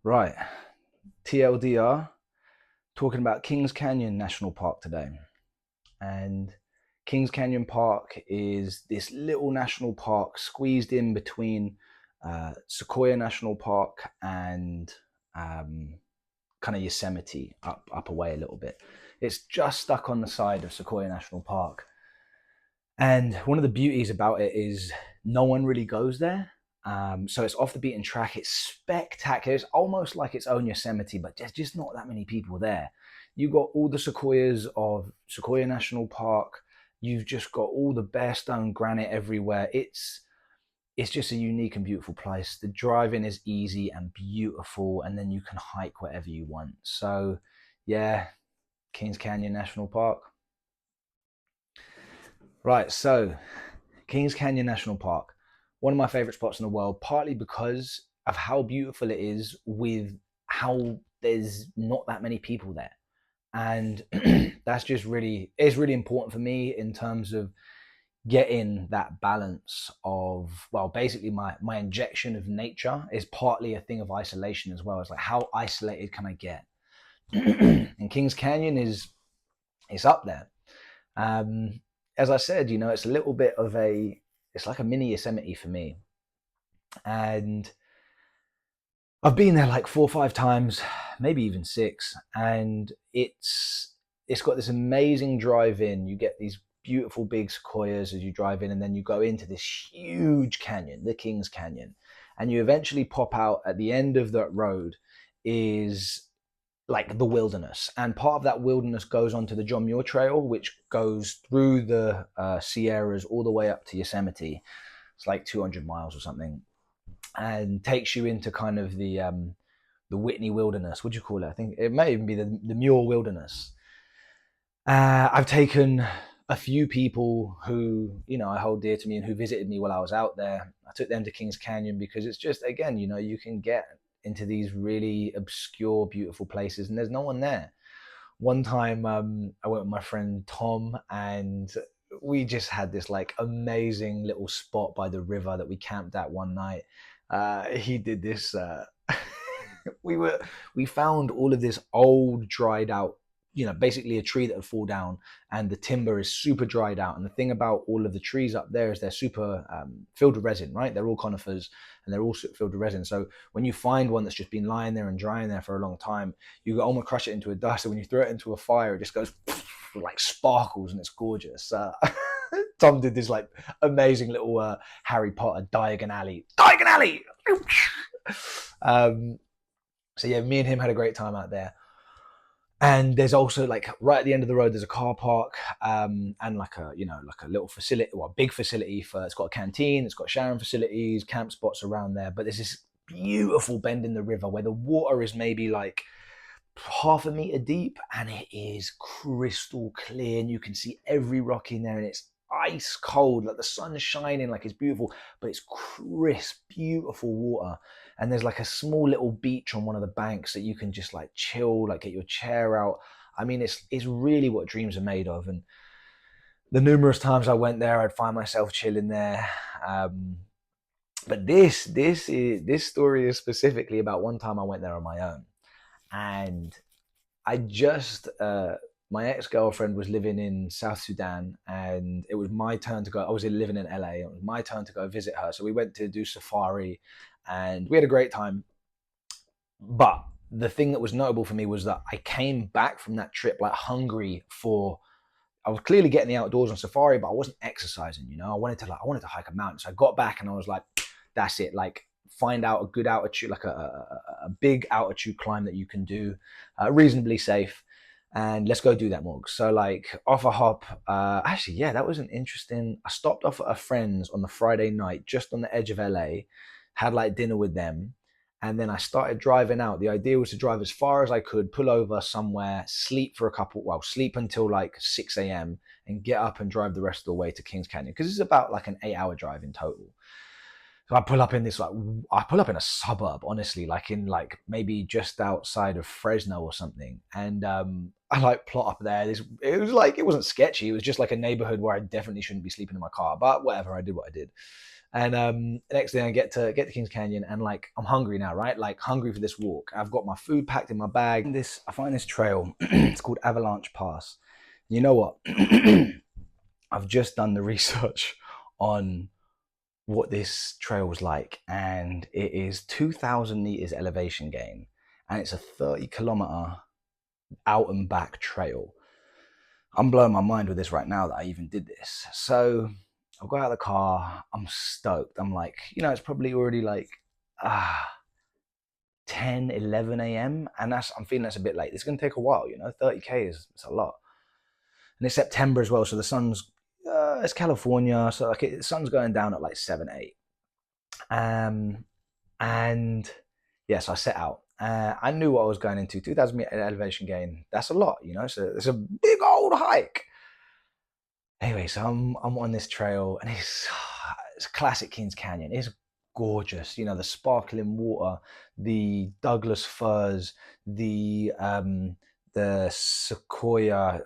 Right, TLDR, talking about Kings Canyon National Park today. And Kings Canyon Park is this little national park squeezed in between Sequoia National Park and um, kind of Yosemite up away a little bit. It's just stuck on the side of Sequoia National Park. And one of the beauties about it is no one really goes there. So it's off the beaten track. It's spectacular. It's almost like its own Yosemite, but there's just not that many people there. You've got all the sequoias of Sequoia National Park. You've just got all the bare stone granite everywhere. It's just a unique and beautiful place. The driving is easy and beautiful, and then you can hike wherever you want. So, yeah, Kings Canyon National Park. Right, so Kings Canyon National Park, one of my favorite spots in the world, partly because of how beautiful it is, with how there's not that many people there. And that's just really, it's really important for me in terms of getting that balance of, well, basically my injection of nature is partly a thing of isolation as well. It's like, how isolated can I get? And Kings Canyon is, it's up there. Um, as I said, it's a little bit of it's like a mini Yosemite for me. And I've been there like 4 or 5 times, maybe even six. And it's got this amazing drive in. You get these beautiful big sequoias as you drive in, and then you go into this huge canyon, the Kings Canyon. And you eventually pop out at the end of that road is like the wilderness, and part of that wilderness goes onto the John Muir Trail, which goes through the Sierras all the way up to Yosemite. It's like 200 miles or something, and takes you into kind of the Whitney Wilderness. What do you call it? I think it may even be the Muir Wilderness. I've taken a few people who I hold dear to me and who visited me while I was out there. I took them to Kings Canyon because it's just, again, you can get into these really obscure, beautiful places, and there's no one there. One time, I went with my friend Tom, and we just had this like amazing little spot by the river that we camped at one night. He did this. We were we found all of this old, dried out, basically a tree that would fall down, and the timber is super dried out. And the thing about all of the trees up there is they're super filled with resin, right? They're all conifers, and they're all filled with resin. So when you find one that's just been lying there and drying there for a long time, you almost crush it into a dust. And when you throw it into a fire, it just goes like sparkles, and it's gorgeous. Tom did this like amazing little Harry Potter Diagon Alley. Diagon Alley! um, so yeah, me and him had a great time out there. And there's also, like, right at the end of the road, there's a car park, and like a little facility, well, a big facility for. It's got a canteen, it's got showering facilities, camp spots around there. But there's this beautiful bend in the river where the water is maybe like half a meter deep, and it is crystal clear, and you can see every rock in there, and it's ice cold, like the sun's shining, like it's beautiful, but it's crisp, beautiful water. And there's like a small little beach on one of the banks that you can just like chill, like get your chair out. I mean, it's really what dreams are made of. And the numerous times I went there, I'd find myself chilling there. um, but this story is specifically about one time I went there on my own. And I just my ex girlfriend was living in South Sudan, and it was my turn to go. I was living in LA. It was my turn to go visit her. So we went to do safari, and we had a great time. But the thing that was notable for me was that I came back from that trip like hungry for. I was clearly getting the outdoors on safari, but I wasn't exercising. I wanted to hike a mountain. So I got back and I was like, that's it. Like, find out a good altitude, like a big altitude climb that you can do, reasonably safe, and let's go do that, Morg. So like off a hop. Actually, yeah, that was an interesting. I stopped off at a friend's on the Friday night, just on the edge of LA, had like dinner with them, and then I started driving out. The idea was to drive as far as I could, pull over somewhere, sleep for sleep until like 6 a.m. and get up and drive the rest of the way to Kings Canyon, because it's about like an 8 hour drive in total. So I pull up in a suburb, honestly, like in like maybe just outside of Fresno or something. And I like plot up there. It was like, it wasn't sketchy. It was just like a neighborhood where I definitely shouldn't be sleeping in my car, but whatever. I did what I did. And next thing I get to Kings Canyon, and like I'm hungry now, right? Like hungry for this walk. I've got my food packed in my bag. I find this trail. It's called Avalanche Pass. You know what? I've just done the research on what this trail was like, and it is 2,000 meters elevation gain, and it's a 30-kilometer out and back trail. I'm blowing my mind with this right now that I even did this. So I've got out of the car. I'm stoked. I'm like, it's probably already like 10, 11 a.m. And I'm feeling that's a bit late. It's going to take a while, 30K it's a lot. And it's September as well. So the it's California. So like the sun's going down at like 7, 8. And yes, I set out. I knew what I was going into. 2,000 meter elevation gain. That's a lot, So it's a big old hike. Anyway, so I'm on this trail, and it's classic Kings Canyon. It's gorgeous. The sparkling water, the Douglas firs, the Sequoia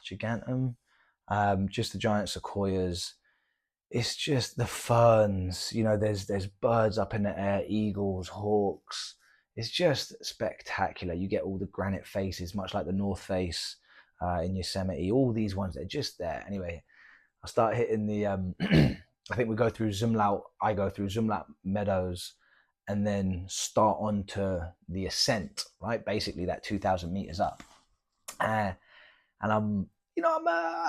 gigantum, just the giant sequoias. It's just the ferns. There's birds up in the air, eagles, hawks. It's just spectacular. You get all the granite faces, much like the North Face in Yosemite. All these ones, they're just there. Anyway, I start hitting the. I think we go through Zumlaut. I go through Zumlaut Meadows, and then start onto the ascent. Right, basically that 2,000 meters up, and I'm.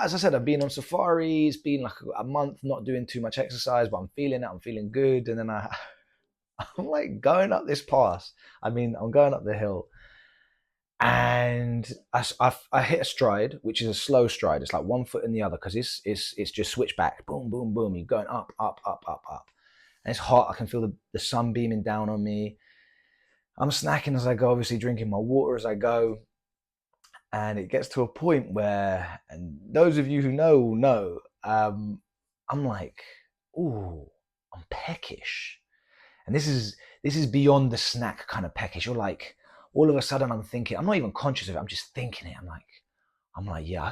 As I said, I've been on safari. It's been like a month not doing too much exercise, but I'm feeling it. I'm feeling good, and then I'm like going up this pass. I'm going up the hill, and I hit a stride, which is a slow stride. It's like 1 foot in the other, because it's just switchback, boom, boom, boom. You're going up, up, up, up, up, and it's hot. I can feel the sun beaming down on me. I'm snacking as I go, obviously drinking my water as I go, and it gets to a point where, and those of you who know, I'm like, ooh, I'm peckish, and this is beyond the snack kind of peckish. You're like, all of a sudden I'm thinking, I'm not even conscious of it, I'm just thinking it. I'm like, yeah, I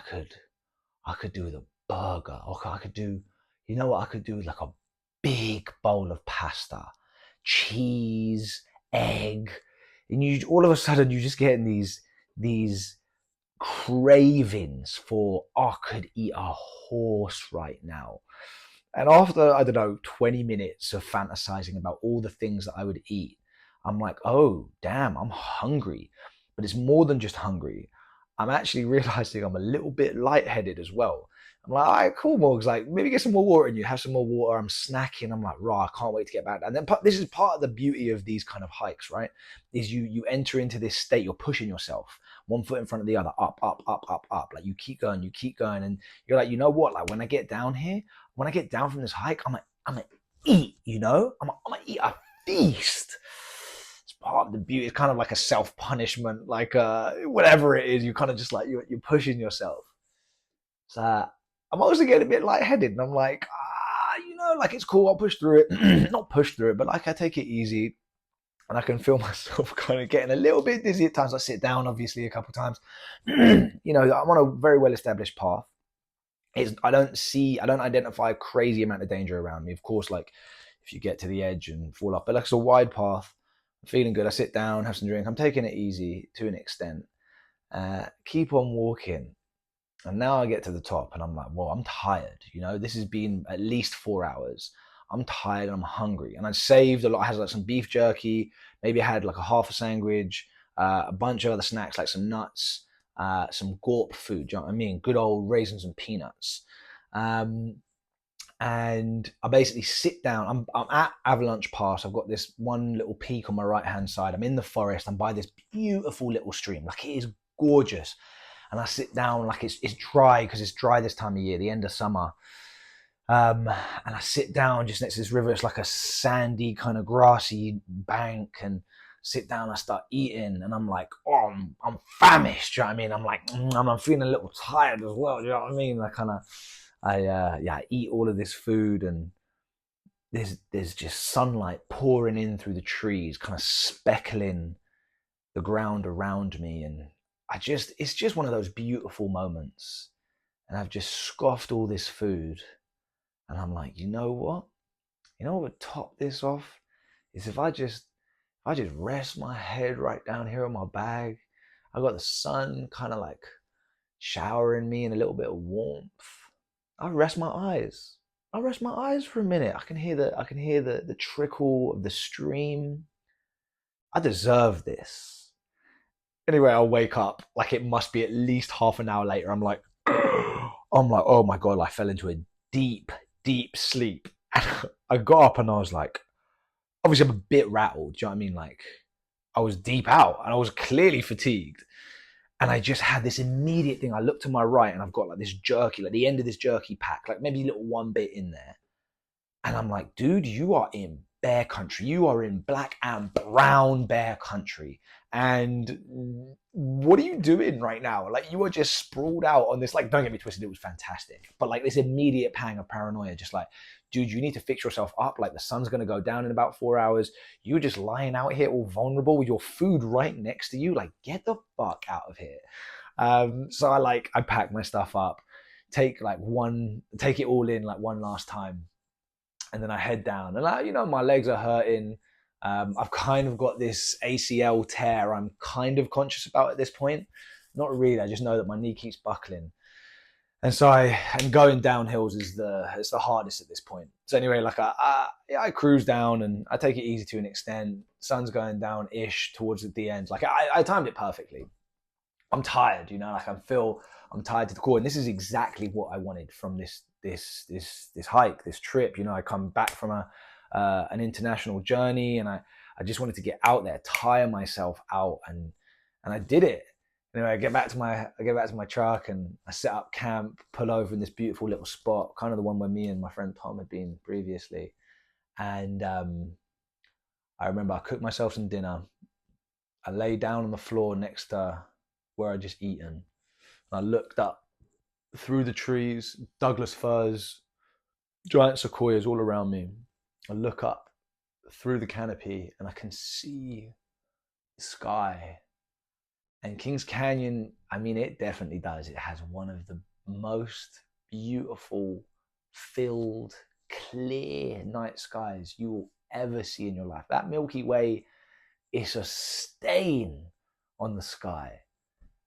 could do the burger. Okay, I could do, what I could do? Like a big bowl of pasta, cheese, egg. And you all of a sudden you just getting these cravings for, I could eat a horse right now. And after, I don't know, 20 minutes of fantasizing about all the things that I would eat, I'm like, oh, damn, I'm hungry. But it's more than just hungry. I'm actually realizing I'm a little bit lightheaded as well. I'm like, all right, cool, Morgs. Like, maybe get some more water in you, have some more water. I'm snacking. I'm like, raw, I can't wait to get back. And then this is part of the beauty of these kind of hikes, right? Is you enter into this state, you're pushing yourself 1 foot in front of the other, up, up, up, up, up. Like you keep going, and you're like, you know what? Like when I get down here, when I get down from this hike, I'm gonna eat, I'm gonna eat a feast. It's part of the beauty. It's kind of like a self-punishment, like whatever it is, you kind of just like you're pushing yourself. So I'm also getting a bit lightheaded, and I'm like, like it's cool, I'll push through it. Not push through it, but like I take it easy. And I can feel myself kind of getting a little bit dizzy at times. I sit down, obviously, a couple of times. I'm on a very well-established path. I don't identify a crazy amount of danger around me. Of course, like if you get to the edge and fall off, but like it's a wide path. I'm feeling good. I sit down, have some drink. I'm taking it easy to an extent. Keep on walking. And now I get to the top, and I'm like, well, I'm tired. This has been at least 4 hours. I'm tired and I'm hungry. And I saved a lot. I had like some beef jerky. Maybe I had like a half a sandwich, a bunch of other snacks, like some nuts, some Gorp food. Do you know what I mean? Good old raisins and peanuts. And I basically sit down. I'm at Avalanche Pass. I've got this one little peak on my right-hand side. I'm in the forest. I'm by this beautiful little stream. Like it is gorgeous. And I sit down, like it's dry, because it's dry this time of year, the end of summer. And I sit down just next to this river. It's like a sandy, kind of grassy bank, and sit down. I start eating, and I'm like, oh, I'm famished. Do you know what I mean? I'm like, I'm feeling a little tired as well. Do you know what I mean? I eat all of this food, and there's just sunlight pouring in through the trees, kind of speckling the ground around me, and it's just one of those beautiful moments. And I've just scoffed all this food. And I'm like, you know what? You know what would top this off is if I just rest my head right down here on my bag. I got the sun kind of like showering me in a little bit of warmth. I rest my eyes. I rest my eyes for a minute. I can hear the trickle of the stream. I deserve this. Anyway, I'll wake up like it must be at least half an hour later. I'm like, oh my god, I fell into a deep, deep sleep. And I got up and I was like, obviously I'm a bit rattled. Do you know what I mean? Like I was deep out and I was clearly fatigued. And I just had this immediate thing. I looked to my right and I've got like this jerky, like the end of this jerky pack, like maybe a little one bit in there. And I'm like, dude, you are in bear country. You are in black and brown bear country. And what are you doing right now? Like, you are just sprawled out on this. Like, don't get me twisted, it was fantastic. But like this immediate pang of paranoia, just like, dude, you need to fix yourself up. Like, the sun's going to go down in about 4 hours. You're just lying out here all vulnerable with your food right next to you. Like, get the fuck out of here. So I pack my stuff up, take it all in like one last time, and then I head down. And my legs are hurting. I've kind of got this ACL tear I'm kind of conscious about at this point. Not really. I just know that my knee keeps buckling. And so going down hills is the hardest at this point. So anyway, like I cruise down and I take it easy to an extent. Sun's going down ish towards the end. Like I timed it perfectly. I'm tired, like I'm tired to the core. And this is exactly what I wanted from this hike, this trip. I come back from an international journey, and I just wanted to get out there, tire myself out, and I did it. Anyway, I get back to my truck and I set up camp, pull over in this beautiful little spot, kind of the one where me and my friend Tom had been previously. And I remember I cooked myself some dinner. I lay down on the floor next to where I just eaten. And I looked up through the trees, Douglas firs, giant sequoias all around me. I look up through the canopy and I can see the sky. And Kings Canyon, I mean, it definitely does. It has one of the most beautiful, filled, clear night skies you will ever see in your life. That Milky Way is a stain on the sky.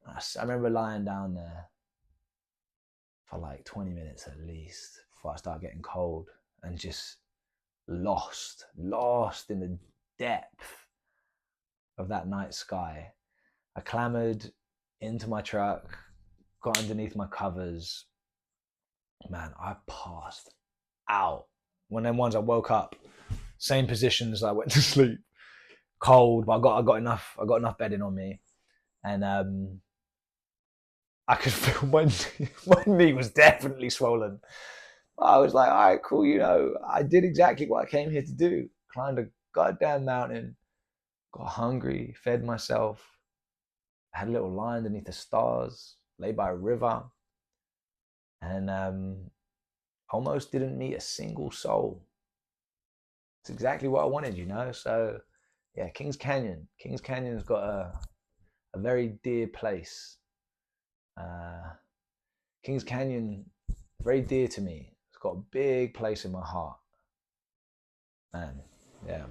I remember lying down there for like 20 minutes at least before I started getting cold and just lost in the depth of that night sky. I clambered into my truck, got underneath my covers. Man, I passed out. One of them ones I woke up, same position as I went to sleep. Cold, but I got enough bedding on me. And I could feel my knee was definitely swollen. I was like, all right, cool, I did exactly what I came here to do. Climbed a goddamn mountain, got hungry, fed myself, had a little lie underneath the stars, lay by a river, and almost didn't meet a single soul. It's exactly what I wanted. So yeah, Kings Canyon's got a very dear place. Kings Canyon, very dear to me. It's got a big place in my heart. Man, yeah.